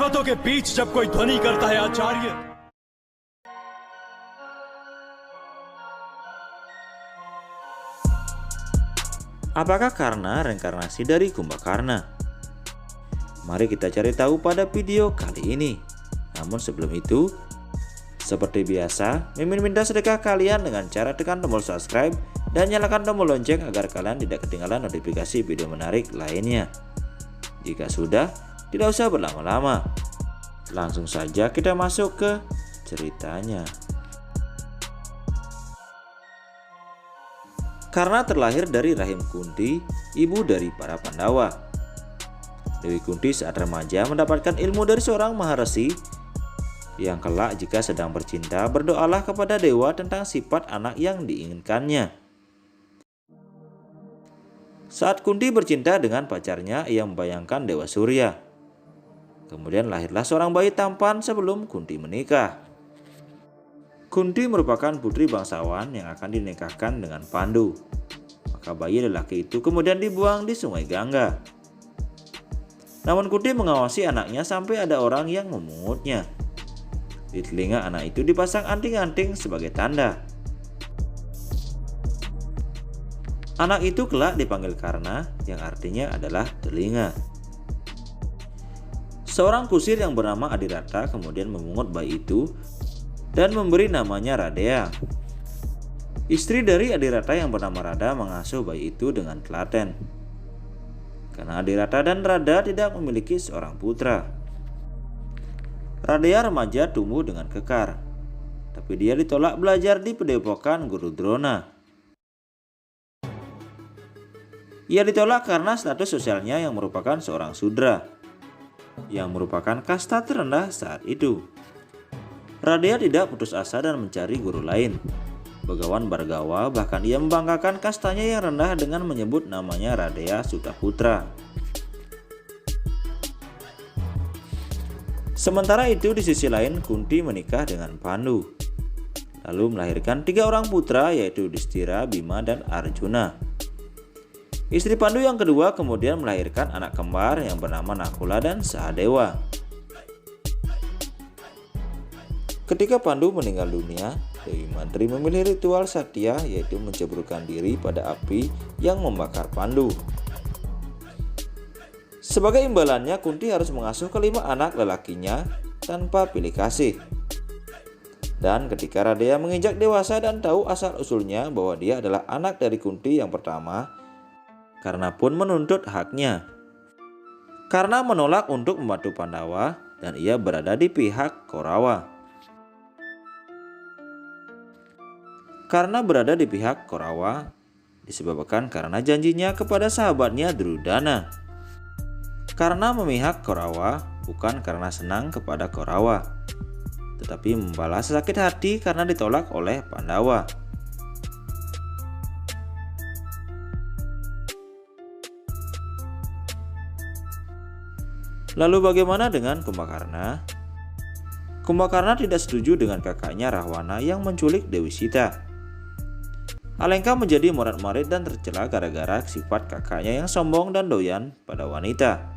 पर्वतों के बीच जब कोई ध्वनि करता है आचार्य। Apakah karena reinkarnasi dari Kumbakarna? Mari kita cari tahu pada video kali ini. Namun sebelum itu, seperti biasa, Mimin minta sedekah kalian dengan cara tekan tombol subscribe dan nyalakan tombol lonceng agar kalian tidak ketinggalan notifikasi video menarik lainnya. Jika sudah, tidak usah berlama-lama. Langsung saja kita masuk ke ceritanya. Karena terlahir dari rahim Kunti, ibu dari para Pandawa. Dewi Kunti saat remaja mendapatkan ilmu dari seorang maharesi yang kelak jika sedang bercinta berdoalah kepada dewa tentang sifat anak yang diinginkannya. Saat Kunti bercinta dengan pacarnya, ia membayangkan Dewa Surya. Kemudian lahirlah seorang bayi tampan sebelum Kunti menikah. Kunti merupakan putri bangsawan yang akan dinikahkan dengan Pandu. Maka bayi lelaki itu kemudian dibuang di Sungai Gangga. Namun Kunti mengawasi anaknya sampai ada orang yang memungutnya. Di telinga anak itu dipasang anting-anting sebagai tanda. Anak itu kelak dipanggil Karna, yang artinya adalah telinga. Seorang kusir yang bernama Adirata kemudian memungut bayi itu dan memberi namanya Radea. Istri dari Adirata yang bernama Rada mengasuh bayi itu dengan telaten. Karena Adirata dan Rada tidak memiliki seorang putra. Radea remaja tumbuh dengan kekar, tapi dia ditolak belajar di padepokan Guru Drona. Ia ditolak karena status sosialnya yang merupakan seorang sudra, yang merupakan kasta terendah saat itu. Radea tidak putus asa dan mencari guru lain. Begawan Bhargawa bahkan ia membanggakan kastanya yang rendah dengan menyebut namanya Radea Sutaputra. Sementara itu di sisi lain Kunti menikah dengan Pandu, lalu melahirkan 3 orang putra yaitu Yudhistira, Bima, dan Arjuna. Istri Pandu yang kedua kemudian melahirkan anak kembar yang bernama Nakula dan Sahadewa. Ketika Pandu meninggal dunia, Dewi Mantri memilih ritual Satya yaitu menceburkan diri pada api yang membakar Pandu. Sebagai imbalannya, Kunti harus mengasuh kelima anak lelakinya tanpa pilih kasih. Dan ketika Radea menginjak dewasa dan tahu asal-usulnya bahwa dia adalah anak dari Kunti yang pertama, Karna pun menuntut haknya. Karna menolak untuk membantu Pandawa dan ia berada di pihak Korawa. Karna berada di pihak Korawa disebabkan karena janjinya kepada sahabatnya Drudana. Karna memihak Korawa bukan karena senang kepada Korawa, tetapi membalas sakit hati karena ditolak oleh Pandawa. Lalu bagaimana dengan Kumbakarna? Kumbakarna tidak setuju dengan kakaknya Rahwana yang menculik Dewi Sita. Alengka menjadi morat-marit dan tercela gara-gara sifat kakaknya yang sombong dan doyan pada wanita.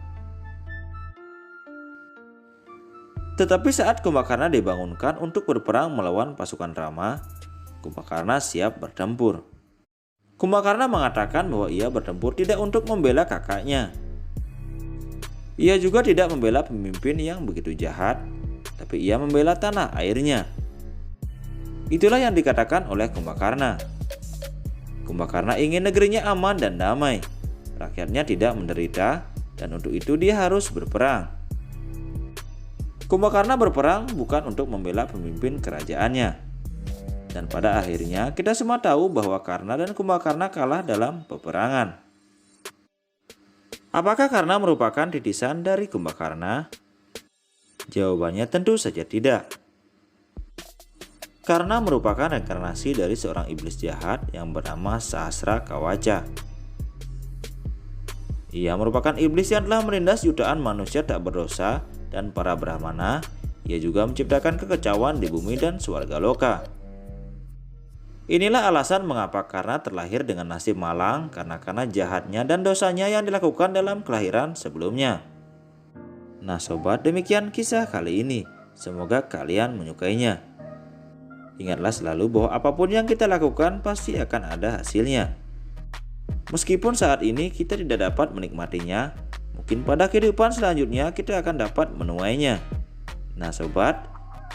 Tetapi saat Kumbakarna dibangunkan untuk berperang melawan pasukan Rama, Kumbakarna siap bertempur. Kumbakarna mengatakan bahwa ia bertempur tidak untuk membela kakaknya. Ia juga tidak membela pemimpin yang begitu jahat, tapi ia membela tanah airnya. Itulah yang dikatakan oleh Kumbakarna. Kumbakarna ingin negerinya aman dan damai, rakyatnya tidak menderita, dan untuk itu dia harus berperang. Kumbakarna berperang bukan untuk membela pemimpin kerajaannya. Dan pada akhirnya kita semua tahu bahwa Karna dan Kumbakarna kalah dalam peperangan. Apakah Karna merupakan titisan dari Kumbakarna? Jawabannya tentu saja tidak. Karna merupakan reinkarnasi dari seorang iblis jahat yang bernama Sahasra Kawaca. Ia merupakan iblis yang telah menindas jutaan manusia tak berdosa dan para brahmana. Ia juga menciptakan kekacauan di bumi dan swargaloka. Inilah alasan mengapa Karna terlahir dengan nasib malang karena jahatnya dan dosanya yang dilakukan dalam kelahiran sebelumnya. Nah sobat, demikian kisah kali ini. Semoga kalian menyukainya. Ingatlah selalu bahwa apapun yang kita lakukan pasti akan ada hasilnya. Meskipun saat ini kita tidak dapat menikmatinya, mungkin pada kehidupan selanjutnya kita akan dapat menuainya. Nah sobat,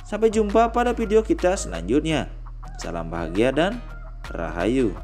sampai jumpa pada video kita selanjutnya. Salam bahagia dan rahayu.